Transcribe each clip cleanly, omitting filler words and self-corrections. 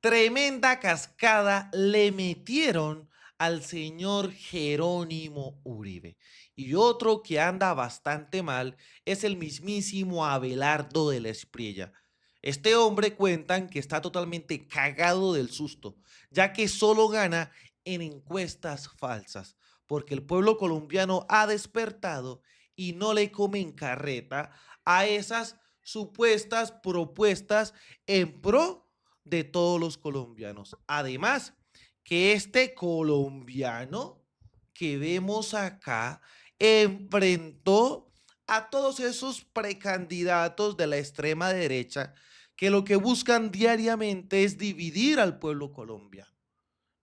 Tremenda cascada le metieron al señor Jerónimo Uribe. Y otro que anda bastante mal es el mismísimo Abelardo de la Espriella. Este hombre cuentan que está totalmente cagado del susto, ya que solo gana en encuestas falsas, porque el pueblo colombiano ha despertado y no le comen carreta a esas supuestas propuestas en pro de todos los colombianos. Además, que este colombiano que vemos acá enfrentó a todos esos precandidatos de la extrema derecha que lo que buscan diariamente es dividir al pueblo colombiano.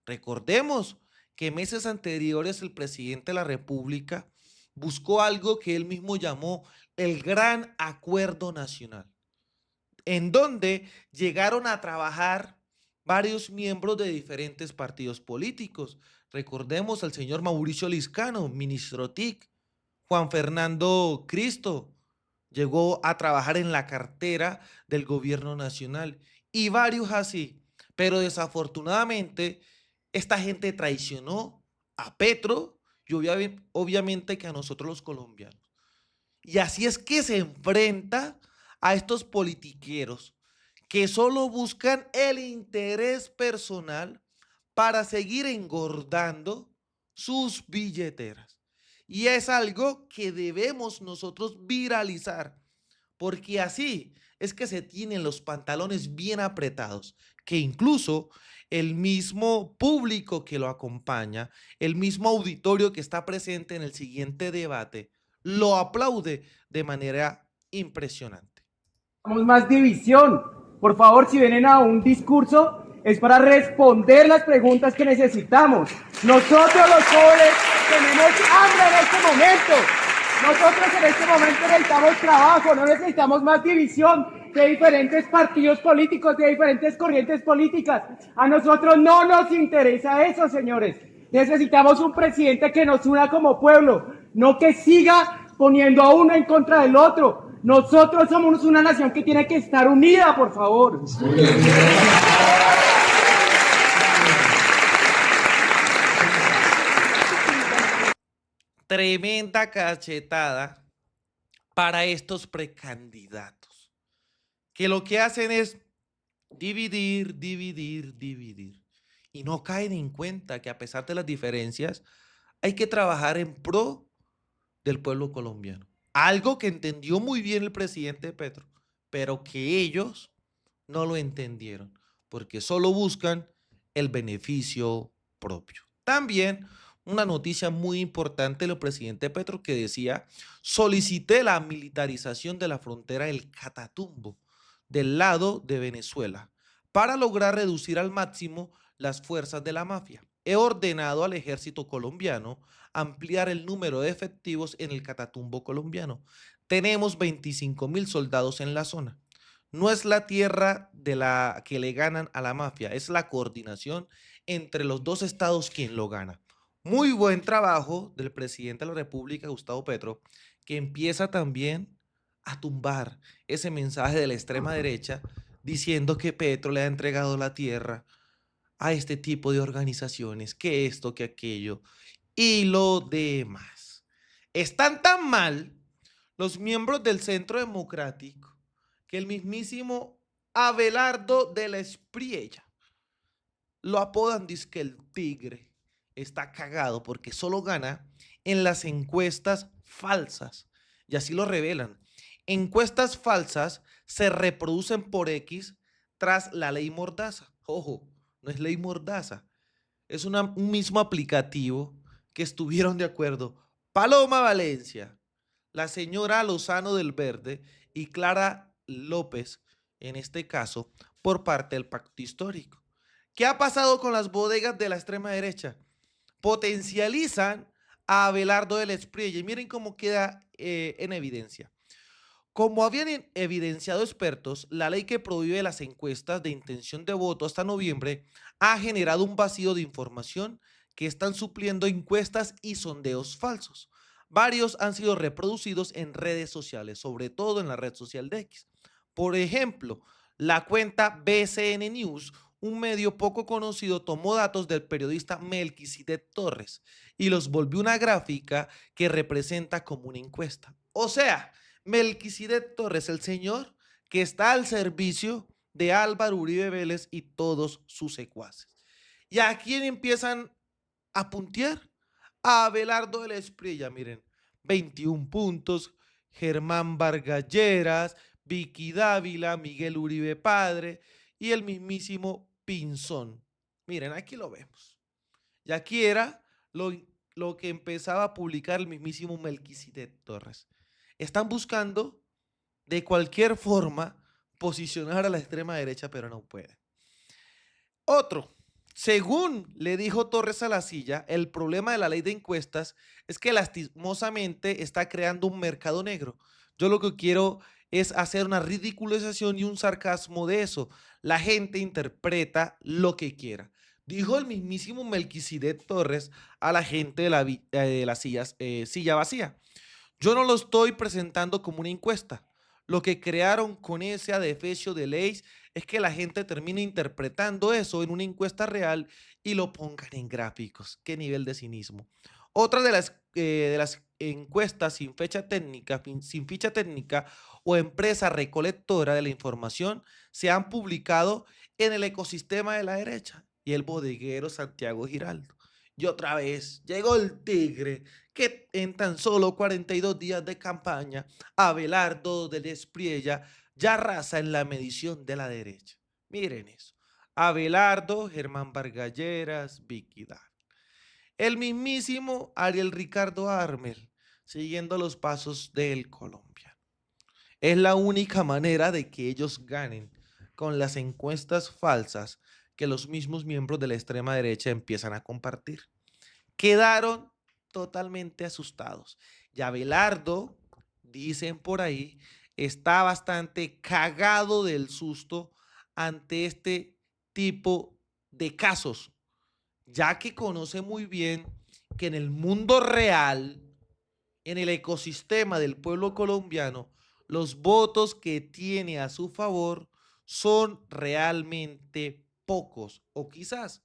Recordemos que meses anteriores el presidente de la República buscó algo que él mismo llamó el Gran Acuerdo Nacional, en donde llegaron a trabajar varios miembros de diferentes partidos políticos. Recordemos al señor Mauricio Liscano, ministro TIC, Juan Fernando Cristo, llegó a trabajar en la cartera del gobierno nacional y varios así. Pero desafortunadamente esta gente traicionó a Petro y obviamente que a nosotros los colombianos. Y así es que se enfrenta a estos politiqueros que solo buscan el interés personal para seguir engordando sus billeteras. Y es algo que debemos nosotros viralizar, porque así es que se tienen los pantalones bien apretados, que incluso el mismo público que lo acompaña, el mismo auditorio que está presente en el siguiente debate, lo aplaude de manera impresionante. Más división. Por favor, si vienen a un discurso, es para responder las preguntas que necesitamos. Nosotros los jóvenes tenemos hambre en este momento. Nosotros en este momento necesitamos trabajo, no necesitamos más división de diferentes partidos políticos, de diferentes corrientes políticas. A nosotros no nos interesa eso, señores. Necesitamos un presidente que nos una como pueblo, no que siga poniendo a uno en contra del otro. Nosotros somos una nación que tiene que estar unida, por favor. Tremenda cachetada para estos precandidatos, que lo que hacen es dividir, dividir, dividir. Y no caen en cuenta que a pesar de las diferencias, hay que trabajar en pro del pueblo colombiano. Algo que entendió muy bien el presidente Petro, pero que ellos no lo entendieron, porque solo buscan el beneficio propio. También una noticia muy importante del presidente Petro que decía, solicité la militarización de la frontera del Catatumbo, del lado de Venezuela, para lograr reducir al máximo las fuerzas de la mafia. He ordenado al ejército colombiano ampliar el número de efectivos en el Catatumbo colombiano. Tenemos 25,000 soldados en la zona. No es la tierra de la que le ganan a la mafia, es la coordinación entre los dos estados quien lo gana. Muy buen trabajo del presidente de la República, Gustavo Petro, que empieza también a tumbar ese mensaje de la extrema derecha diciendo que Petro le ha entregado la tierra a este tipo de organizaciones, que esto, que aquello y lo demás. Están tan mal los miembros del Centro Democrático que el mismísimo Abelardo de la Espriella lo apodan disque el tigre. Está cagado porque solo gana en las encuestas falsas. Y así lo revelan. Encuestas falsas se reproducen por X tras la ley Mordaza. Ojo, no es ley Mordaza. Es un mismo aplicativo que estuvieron de acuerdo Paloma Valencia, la señora Lozano del Verde y Clara López, en este caso, por parte del pacto histórico. ¿Qué ha pasado con las bodegas de la extrema derecha? Potencializan a Abelardo del Espriella y miren cómo queda en evidencia. Como habían evidenciado expertos, la ley que prohíbe las encuestas de intención de voto hasta noviembre ha generado un vacío de información que están supliendo encuestas y sondeos falsos. Varios han sido reproducidos en redes sociales, sobre todo en la red social de X. Por ejemplo, la cuenta BCN News un medio poco conocido tomó datos del periodista Melquisedec Torres y los volvió una gráfica que representa como una encuesta. O sea, Melquisedec Torres, el señor que está al servicio de Álvaro Uribe Vélez y todos sus secuaces. ¿Y a quién empiezan a puntear? A Abelardo del Espriella, miren, 21 puntos, Germán Vargas Lleras, Vicky Dávila, Miguel Uribe Padre y el mismísimo Pinzón. Miren, aquí lo vemos. Y aquí era lo que empezaba a publicar el mismísimo Melquisedec Torres. Están buscando de cualquier forma posicionar a la extrema derecha, pero no pueden. Otro, según le dijo Torres a La Silla, el problema de la ley de encuestas es que lastimosamente está creando un mercado negro. Yo lo que quiero es hacer una ridiculización y un sarcasmo de eso. La gente interpreta lo que quiera. Dijo el mismísimo Melquisedec Torres a la gente de la silla vacía. Yo no lo estoy presentando como una encuesta. Lo que crearon con ese adefesio de ley es que la gente termine interpretando eso en una encuesta real y lo pongan en gráficos. Qué nivel de cinismo. Otra de las encuestas sin ficha técnica o empresa recolectora de la información se han publicado en el ecosistema de la derecha y el bodeguero Santiago Giraldo. Y otra vez llegó el tigre que en tan solo 42 días de campaña, Abelardo del Espriella ya arrasa en la medición de la derecha. Miren eso. Abelardo, Germán Vargas Lleras, Vicky Dávila. El mismísimo Ariel Ricardo Armel, siguiendo los pasos del colombiano. Es la única manera de que ellos ganen con las encuestas falsas que los mismos miembros de la extrema derecha empiezan a compartir. Quedaron totalmente asustados. Y Abelardo, dicen por ahí, está bastante cagado del susto ante este tipo de casos, ya que conoce muy bien que en el mundo real, en el ecosistema del pueblo colombiano, los votos que tiene a su favor son realmente pocos o quizás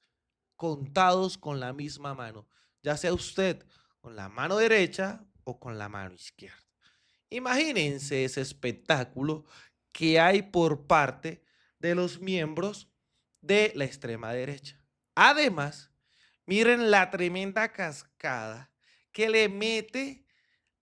contados con la misma mano, ya sea usted con la mano derecha o con la mano izquierda. Imagínense ese espectáculo que hay por parte de los miembros de la extrema derecha. Además, miren la tremenda cascada que le mete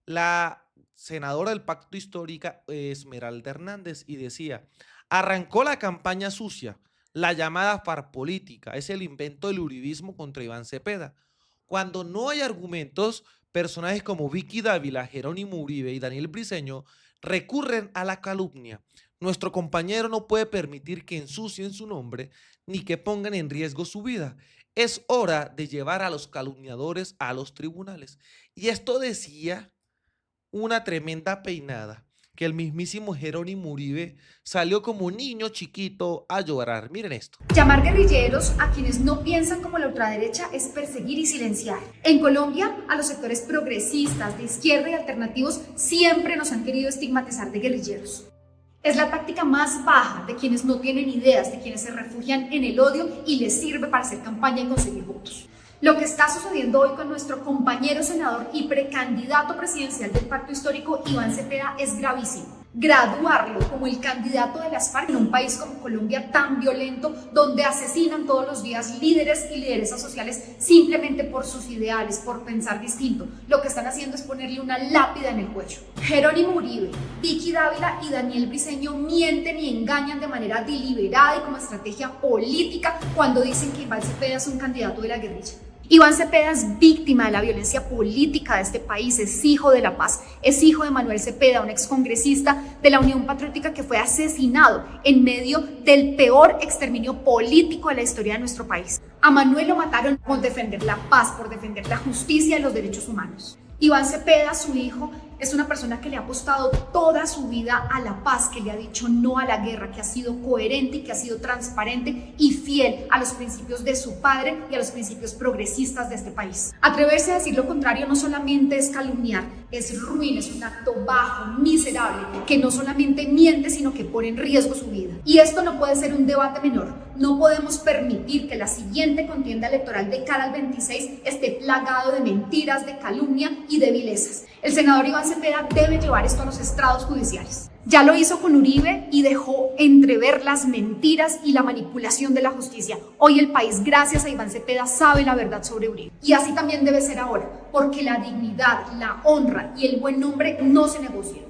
la senadora del Pacto Histórico, Esmeralda Hernández, y decía, arrancó la campaña sucia, la llamada farpolítica, es el invento del uribismo contra Iván Cepeda. Cuando no hay argumentos, personajes como Vicky Dávila, Jerónimo Uribe y Daniel Briceño recurren a la calumnia. Nuestro compañero no puede permitir que ensucien su nombre ni que pongan en riesgo su vida. Es hora de llevar a los calumniadores a los tribunales. Y esto decía una tremenda peinada, que el mismísimo Jerónimo Uribe salió como un niño chiquito a llorar. Miren esto. Llamar guerrilleros a quienes no piensan como la ultraderecha es perseguir y silenciar. En Colombia, a los sectores progresistas, de izquierda y alternativos siempre nos han querido estigmatizar de guerrilleros. Es la táctica más baja de quienes no tienen ideas, de quienes se refugian en el odio y les sirve para hacer campaña y conseguir votos. Lo que está sucediendo hoy con nuestro compañero senador y precandidato presidencial del Pacto Histórico, Iván Cepeda, es gravísimo. Graduarlo como el candidato de las FARC en un país como Colombia tan violento, donde asesinan todos los días líderes y lideresas sociales simplemente por sus ideales, por pensar distinto. Lo que están haciendo es ponerle una lápida en el cuello. Jerónimo Uribe, Vicky Dávila y Daniel Briceño mienten y engañan de manera deliberada y como estrategia política cuando dicen que Iván Cepeda es un candidato de la guerrilla. Iván Cepeda es víctima de la violencia política de este país, es hijo de la paz, es hijo de Manuel Cepeda, un excongresista de la Unión Patriótica que fue asesinado en medio del peor exterminio político de la historia de nuestro país. A Manuel lo mataron por defender la paz, por defender la justicia y los derechos humanos. Iván Cepeda, su hijo, es una persona que le ha apostado toda su vida a la paz, que le ha dicho no a la guerra, que ha sido coherente y que ha sido transparente y fiel a los principios de su padre y a los principios progresistas de este país. Atreverse a decir lo contrario no solamente es calumniar, es ruin, es un acto bajo, miserable, que no solamente miente, sino que pone en riesgo su vida. Y esto no puede ser un debate menor. No podemos permitir que la siguiente contienda electoral de cara al 26 esté plagado de mentiras, de calumnia y de vilezas. El senador Iván Cepeda debe llevar esto a los estrados judiciales. Ya lo hizo con Uribe y dejó entrever las mentiras y la manipulación de la justicia. Hoy el país, gracias a Iván Cepeda, sabe la verdad sobre Uribe. Y así también debe ser ahora, porque la dignidad, la honra y el buen nombre no se negocian.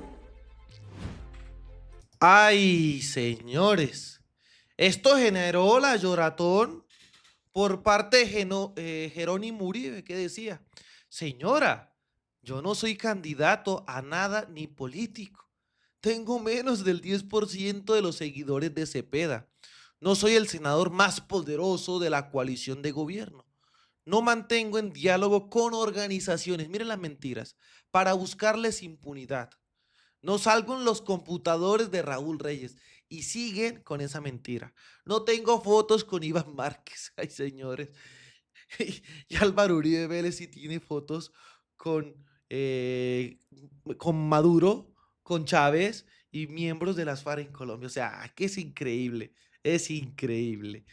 Ay, señores, esto generó la lloratón por parte de Jerónimo Uribe, que decía: señora, yo no soy candidato a nada ni político. Tengo menos del 10% de los seguidores de Cepeda. No soy el senador más poderoso de la coalición de gobierno. No mantengo en diálogo con organizaciones, miren las mentiras, para buscarles impunidad. No salgo en los computadores de Raúl Reyes. Y siguen con esa mentira. No tengo fotos con Iván Márquez. Ay, señores. Y Álvaro Uribe Vélez sí tiene fotos con Maduro, con Chávez y miembros de las FARC en Colombia. O sea, que es increíble. Es increíble.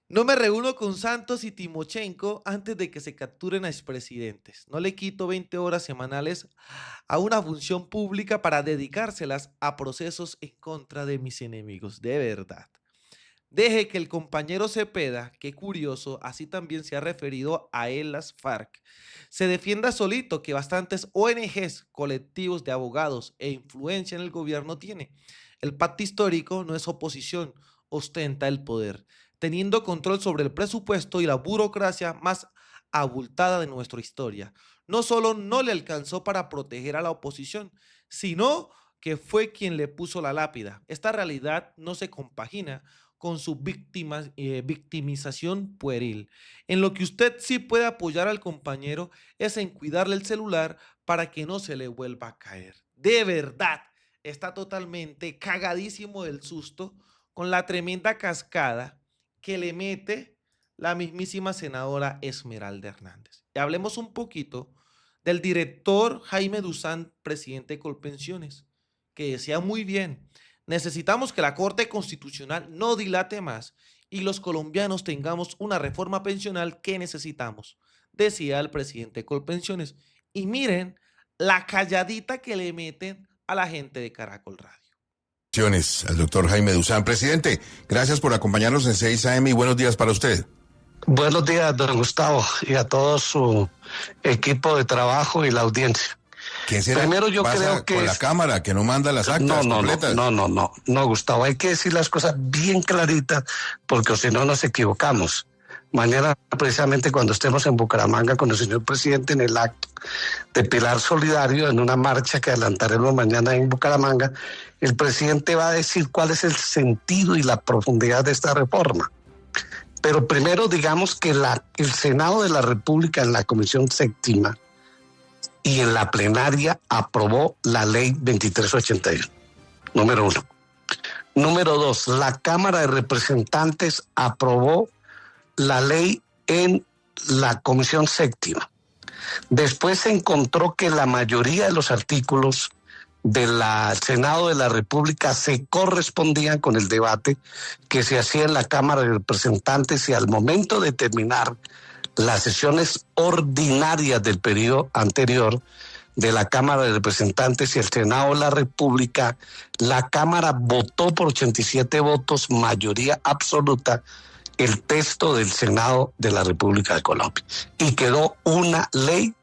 No me reúno con Santos y Timochenko antes de que se capturen a expresidentes. No le quito 20 horas semanales a una función pública para dedicárselas a procesos en contra de mis enemigos. De verdad. Deje que el compañero Cepeda, qué curioso, así también se ha referido a él las FARC, se defienda solito, que bastantes ONGs, colectivos de abogados e influencia en el gobierno tiene. El pacto histórico no es oposición, ostenta el poder, teniendo control sobre el presupuesto y la burocracia más abultada de nuestra historia. No solo no le alcanzó para proteger a la oposición, sino que fue quien le puso la lápida. Esta realidad no se compagina con su victimización pueril. En lo que usted sí puede apoyar al compañero es en cuidarle el celular para que no se le vuelva a caer. De verdad, está totalmente cagadísimo del susto con la tremenda cascada que le mete la mismísima senadora Esmeralda Hernández. Y hablemos un poquito del director Jaime Duzán, presidente de Colpensiones, que decía muy bien: necesitamos que la Corte Constitucional no dilate más y los colombianos tengamos una reforma pensional que necesitamos, decía el presidente de Colpensiones. Y miren la calladita que le meten a la gente de Caracol Radio. Al doctor Jaime Duzán. Presidente, gracias por acompañarnos en 6 AM y buenos días para usted. Buenos días, don Gustavo, y a todo su equipo de trabajo y la audiencia. ¿Quién será? Primero yo creo que con la Cámara que no manda las actas completas? No, Gustavo, hay que decir las cosas bien claritas, porque si no nos equivocamos. Mañana, precisamente cuando estemos en Bucaramanga con el señor presidente en el acto de Pilar Solidario, en una marcha que adelantaremos mañana en Bucaramanga, el presidente va a decir cuál es el sentido y la profundidad de esta reforma. Pero primero digamos que el Senado de la República en la Comisión Séptima y en la plenaria aprobó la ley 2381, número 1. Número 2, la Cámara de Representantes aprobó la ley en la Comisión Séptima. Después se encontró que la mayoría de los artículos del Senado de la República se correspondían con el debate que se hacía en la Cámara de Representantes, y al momento de terminar las sesiones ordinarias del periodo anterior de la Cámara de Representantes y el Senado de la República, la Cámara votó por 87 votos, mayoría absoluta, el texto del Senado de la República de Colombia. Y quedó una ley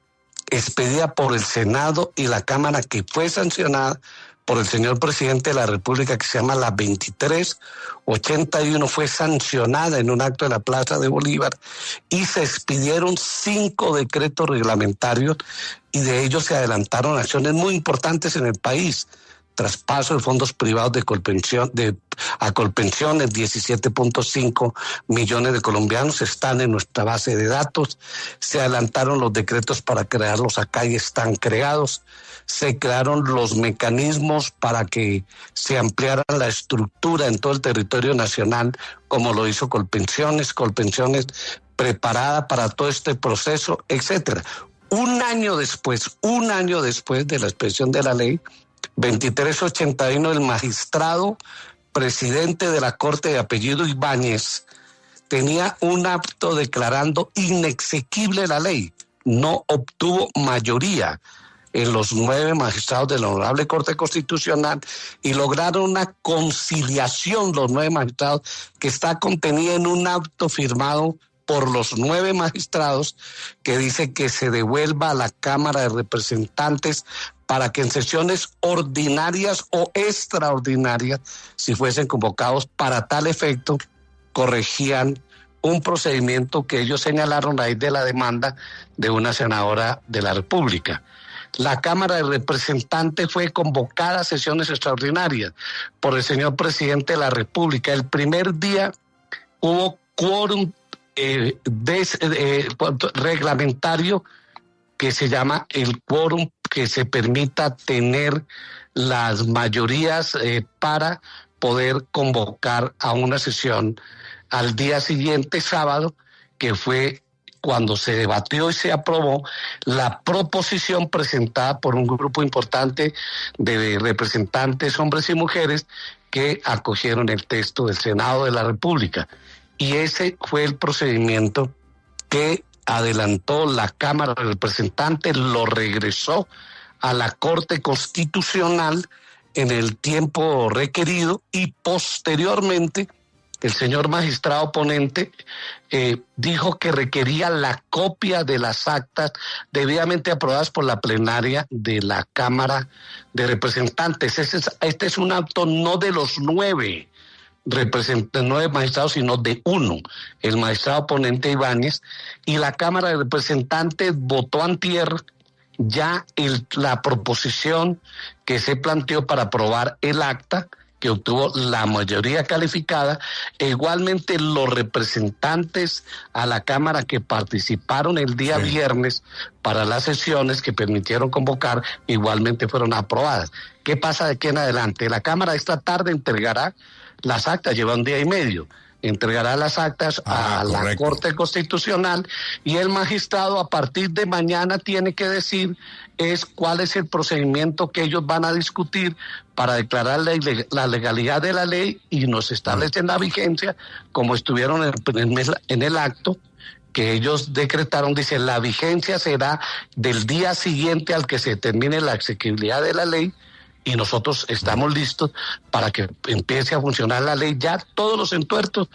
expedida por el Senado y la Cámara que fue sancionada por el señor presidente de la República, que se llama la 2381, fue sancionada en un acto de la Plaza de Bolívar, y se expidieron 5 decretos reglamentarios, y de ellos se adelantaron acciones muy importantes en el país. Traspaso de fondos privados a Colpensiones, 17.5 millones de colombianos están en nuestra base de datos. Se adelantaron los decretos para crearlos acá y están creados. Se crearon los mecanismos para que se ampliara la estructura en todo el territorio nacional, como lo hizo Colpensiones preparada para todo este proceso, etcétera. Un año después de la expedición de la ley 2381, el magistrado presidente de la Corte de apellido Ibáñez tenía un acto declarando inexequible la ley. No obtuvo mayoría en los 9 magistrados de la Honorable Corte Constitucional y lograron una conciliación los 9 magistrados que está contenida en un acto firmado por los 9 magistrados que dice que se devuelva a la Cámara de Representantes para que en sesiones ordinarias o extraordinarias, si fuesen convocados para tal efecto, corregían un procedimiento que ellos señalaron a raíz de la demanda de una senadora de la República. La Cámara de Representantes fue convocada a sesiones extraordinarias por el señor presidente de la República. El primer día hubo quórum reglamentario que se llama el quórum que se permita tener las mayorías para poder convocar a una sesión al día siguiente, sábado, que fue cuando se debatió y se aprobó la proposición presentada por un grupo importante de representantes, hombres y mujeres, que acogieron el texto del Senado de la República. Y ese fue el procedimiento que adelantó la Cámara de Representantes, lo regresó a la Corte Constitucional en el tiempo requerido y posteriormente el señor magistrado ponente dijo que requería la copia de las actas debidamente aprobadas por la plenaria de la Cámara de Representantes. Este es un acto no de los 9 magistrados, sino de uno, el magistrado ponente Ibáñez, y la Cámara de Representantes votó antier ya la proposición que se planteó para aprobar el acta, que obtuvo la mayoría calificada, e igualmente los representantes a la Cámara que participaron el día viernes para las sesiones que permitieron convocar, igualmente fueron aprobadas. ¿Qué pasa de aquí en adelante? La Cámara esta tarde entregará las actas, lleva un día y medio, entregará las actas a la Corte Constitucional y el magistrado a partir de mañana tiene que decir cuál es el procedimiento que ellos van a discutir para declarar la legalidad de la ley y nos establecen la vigencia, como estuvieron en el acto que ellos decretaron. Dice, la vigencia será del día siguiente al que se determine la exequibilidad de la ley, y nosotros estamos listos para que empiece a funcionar la ley. Ya todos los entuertos,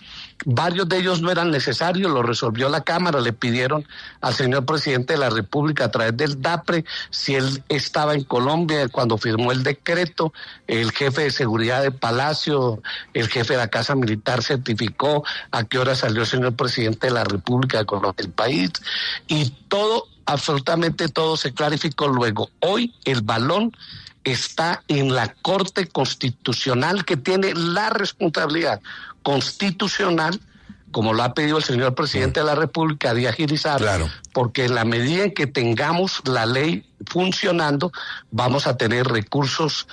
varios de ellos no eran necesarios, lo resolvió la Cámara, le pidieron al señor presidente de la República a través del DAPRE, si él estaba en Colombia cuando firmó el decreto, el jefe de seguridad de Palacio, el jefe de la Casa Militar certificó a qué hora salió el señor presidente de la República de Colombia del país, y todo, absolutamente todo se clarificó luego. Hoy el balón está en la Corte Constitucional, que tiene la responsabilidad constitucional, como lo ha pedido el señor presidente de la República, de agilizar, porque en la medida en que tengamos la ley funcionando, vamos a tener recursos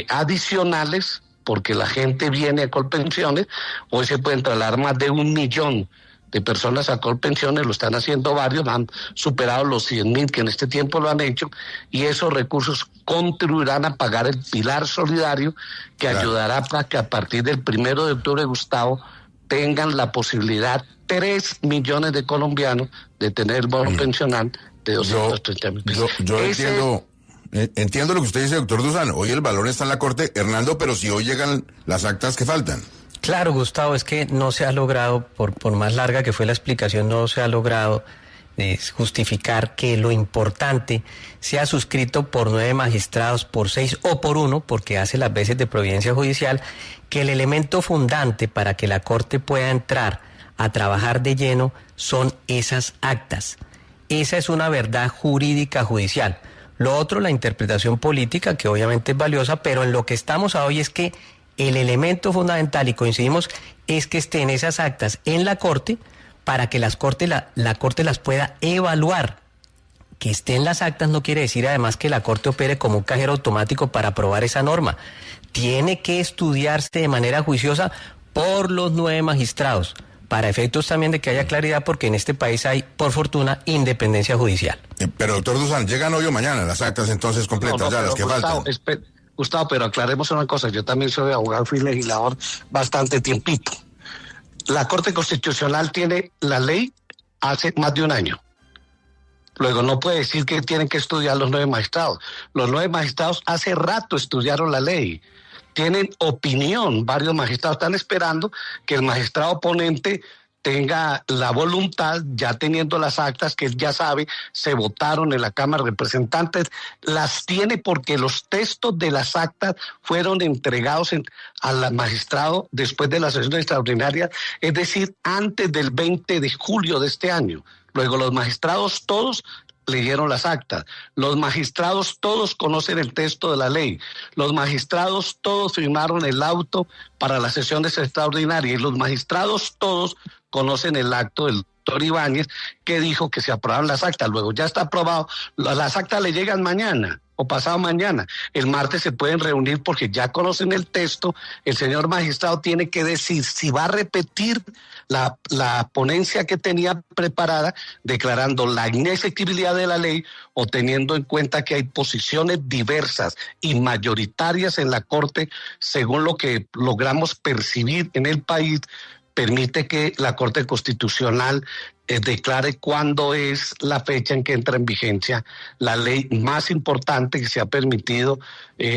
adicionales, porque la gente viene a Colpensiones. Hoy se pueden trasladar más de 1 millón de personas a Colpensiones, lo están haciendo varios, han superado los 100,000 que en este tiempo lo han hecho, y esos recursos contribuirán a pagar el pilar solidario que ayudará para que a partir del 1 de octubre, Gustavo, tengan la posibilidad 3 millones de colombianos de tener el bono pensional de 230,000 pesos. Yo entiendo lo que usted dice, doctor Dusan. Hoy el balón está en la Corte, Hernando, pero si hoy llegan las actas que faltan. Claro, Gustavo, es que no se ha logrado, por más larga que fue la explicación, no se ha logrado justificar que lo importante sea suscrito por 9 magistrados, por 6 o por 1, porque hace las veces de providencia judicial, que el elemento fundante para que la Corte pueda entrar a trabajar de lleno son esas actas. Esa es una verdad jurídica judicial. Lo otro, la interpretación política, que obviamente es valiosa, pero en lo que estamos hoy es que el elemento fundamental, y coincidimos, es que estén esas actas en la Corte para que la Corte las pueda evaluar. Que estén las actas no quiere decir además que la Corte opere como un cajero automático para aprobar esa norma. Tiene que estudiarse de manera juiciosa por los 9 magistrados, para efectos también de que haya claridad, porque en este país hay, por fortuna, independencia judicial. Pero, doctor Dusan, ¿llegan hoy o mañana las actas entonces completas, las que faltan? Gustavo, pero aclaremos una cosa, yo también soy abogado, fui legislador bastante tiempito. La Corte Constitucional tiene la ley hace más de un año. Luego no puede decir que tienen que estudiar los 9 magistrados. Los 9 magistrados hace rato estudiaron la ley. Tienen opinión, varios magistrados están esperando que el magistrado ponente tenga la voluntad, ya teniendo las actas que él ya sabe, se votaron en la Cámara de Representantes, las tiene porque los textos de las actas fueron entregados al magistrado después de la sesión extraordinaria, es decir, antes del 20 de julio de este año. Luego los magistrados todos leyeron las actas, los magistrados todos conocen el texto de la ley, los magistrados todos firmaron el auto para las sesiones extraordinarias y los magistrados todos conocen el acto del doctor Ibáñez que dijo que se aprobaron las actas. Luego ya está aprobado, las actas le llegan mañana o pasado mañana. El martes se pueden reunir porque ya conocen el texto. El señor magistrado tiene que decir si va a repetir la ponencia que tenía preparada, declarando la inexequibilidad de la ley o teniendo en cuenta que hay posiciones diversas y mayoritarias en la Corte, según lo que logramos percibir en el país, permite que la Corte Constitucional declare cuándo es la fecha en que entra en vigencia la ley más importante que se ha permitido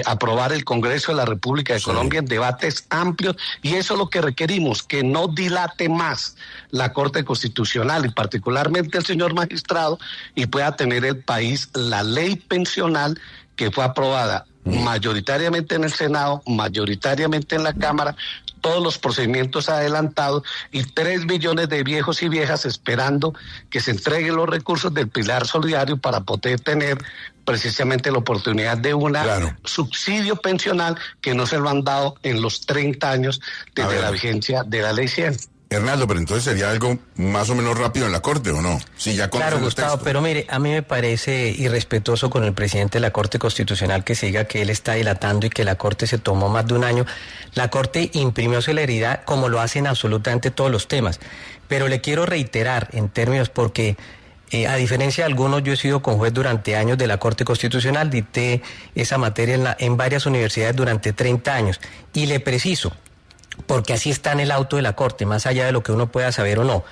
aprobar el Congreso de la República de Colombia en debates amplios, y eso es lo que requerimos, que no dilate más la Corte Constitucional y particularmente el señor magistrado, y pueda tener el país la ley pensional que fue aprobada mayoritariamente en el Senado, mayoritariamente en la Cámara, todos los procedimientos adelantados y 3 millones de viejos y viejas esperando que se entreguen los recursos del Pilar Solidario para poder tener precisamente la oportunidad de una subsidio pensional que no se lo han dado en los 30 años desde la vigencia de la Ley 100. Hernando, pero entonces sería algo más o menos rápido en la Corte, ¿o no? Sí, ya claro, Gustavo, pero mire, a mí me parece irrespetuoso con el presidente de la Corte Constitucional que se diga que él está dilatando y que la Corte se tomó más de un año. La Corte imprimió celeridad como lo hacen absolutamente todos los temas. Pero le quiero reiterar en términos porque... a diferencia de algunos, yo he sido conjuez durante años de la Corte Constitucional, dicté esa materia en varias universidades durante 30 años. Y le preciso, porque así está en el auto de la Corte, más allá de lo que uno pueda saber o no,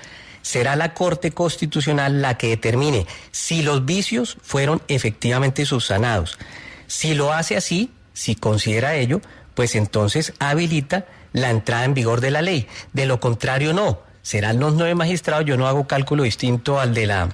será la Corte Constitucional la que determine si los vicios fueron efectivamente subsanados. Si lo hace así, si considera ello, pues entonces habilita la entrada en vigor de la ley. De lo contrario, no. Serán los 9 magistrados, yo no hago cálculo distinto al de la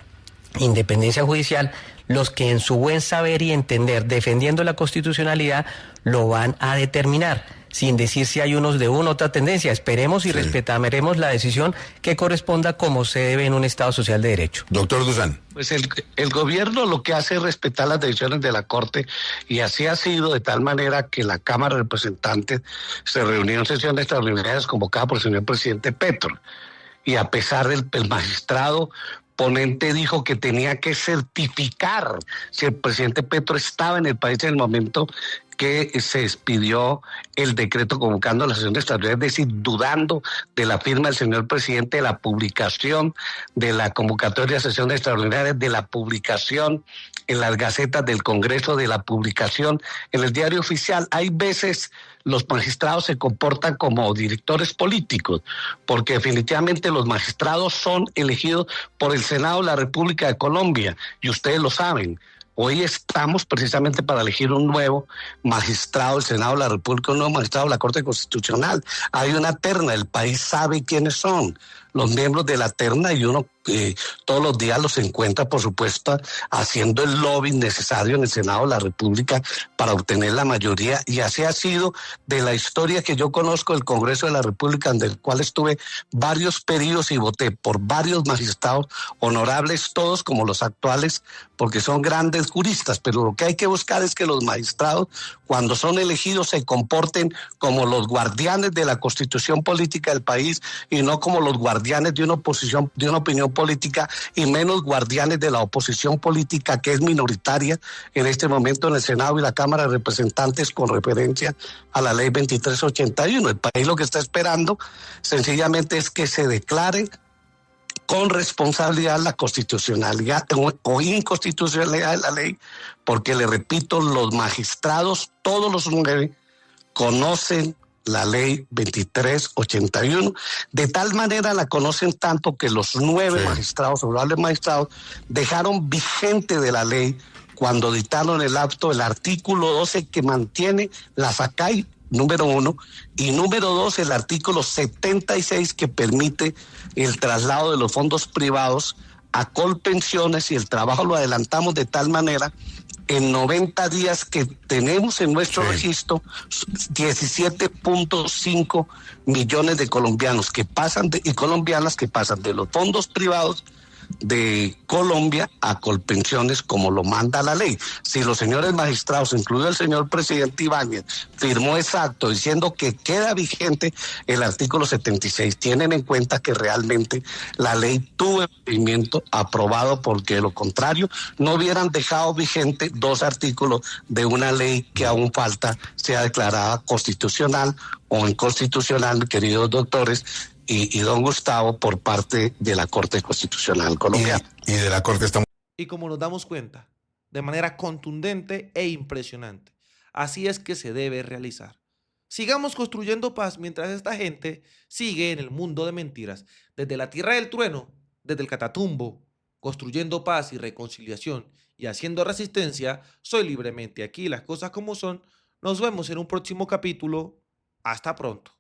independencia judicial, los que en su buen saber y entender, defendiendo la constitucionalidad, lo van a determinar, sin decir si hay unos de una u otra tendencia. Esperemos y respetaremos la decisión que corresponda como se debe en un Estado social de derecho. Doctor Dusan. Pues el gobierno lo que hace es respetar las decisiones de la Corte, y así ha sido, de tal manera que la Cámara de Representantes se reunió en sesiones extraordinarias convocada por el señor presidente Petro, y a pesar del magistrado ponente dijo que tenía que certificar si el presidente Petro estaba en el país en el momento que se expidió el decreto convocando a la sesión extraordinaria, es decir, dudando de la firma del señor presidente, de la publicación de la convocatoria de sesión extraordinaria, de la publicación en las gacetas del Congreso, de la publicación en el diario oficial. Hay veces los magistrados se comportan como directores políticos, porque definitivamente los magistrados son elegidos por el Senado de la República de Colombia, y ustedes lo saben. Hoy estamos precisamente para elegir un nuevo magistrado del Senado de la República, un nuevo magistrado de la Corte Constitucional. Hay una terna, el país sabe quiénes son los miembros de la terna, y uno todos los días los encuentra, por supuesto, haciendo el lobby necesario en el Senado de la República para obtener la mayoría, y así ha sido de la historia que yo conozco del Congreso de la República, en el cual estuve varios periodos y voté por varios magistrados honorables, todos como los actuales, porque son grandes juristas, pero lo que hay que buscar es que los magistrados, cuando son elegidos, se comporten como los guardianes de la Constitución política del país y no como los guardianes de una oposición, de una opinión política, y menos guardianes de la oposición política, que es minoritaria en este momento en el Senado y la Cámara de Representantes, con referencia a la ley 2381. El país lo que está esperando sencillamente es que se declare con responsabilidad la constitucionalidad o inconstitucionalidad de la ley, porque le repito, los magistrados, todos los 9, conocen la ley 2381, de tal manera la conocen tanto que los 9 magistrados, honorables magistrados, dejaron vigente de la ley cuando dictaron el acto el artículo 12 que mantiene la SACAI, número 1, y número 2, el artículo 76 que permite el traslado de los fondos privados a Colpensiones, y el trabajo lo adelantamos de tal manera en 90 días que tenemos en nuestro registro 17.5 millones de colombianos que pasan y colombianas que pasan de los fondos privados de Colombia a Colpensiones, como lo manda la ley. Si los señores magistrados, incluido el señor presidente Ibáñez, firmó ese acto diciendo que queda vigente el artículo 76, tienen en cuenta que realmente la ley tuvo movimiento aprobado, porque de lo contrario no hubieran dejado vigente 2 artículos de una ley que aún falta sea declarada constitucional o inconstitucional, queridos doctores, y don Gustavo, por parte de la Corte Constitucional colombiana. Y de la Corte está... Y como nos damos cuenta, de manera contundente e impresionante, así es que se debe realizar. Sigamos construyendo paz mientras esta gente sigue en el mundo de mentiras. Desde la tierra del trueno, desde el Catatumbo, construyendo paz y reconciliación y haciendo resistencia, soy Libremente aquí, las cosas como son. Nos vemos en un próximo capítulo. Hasta pronto.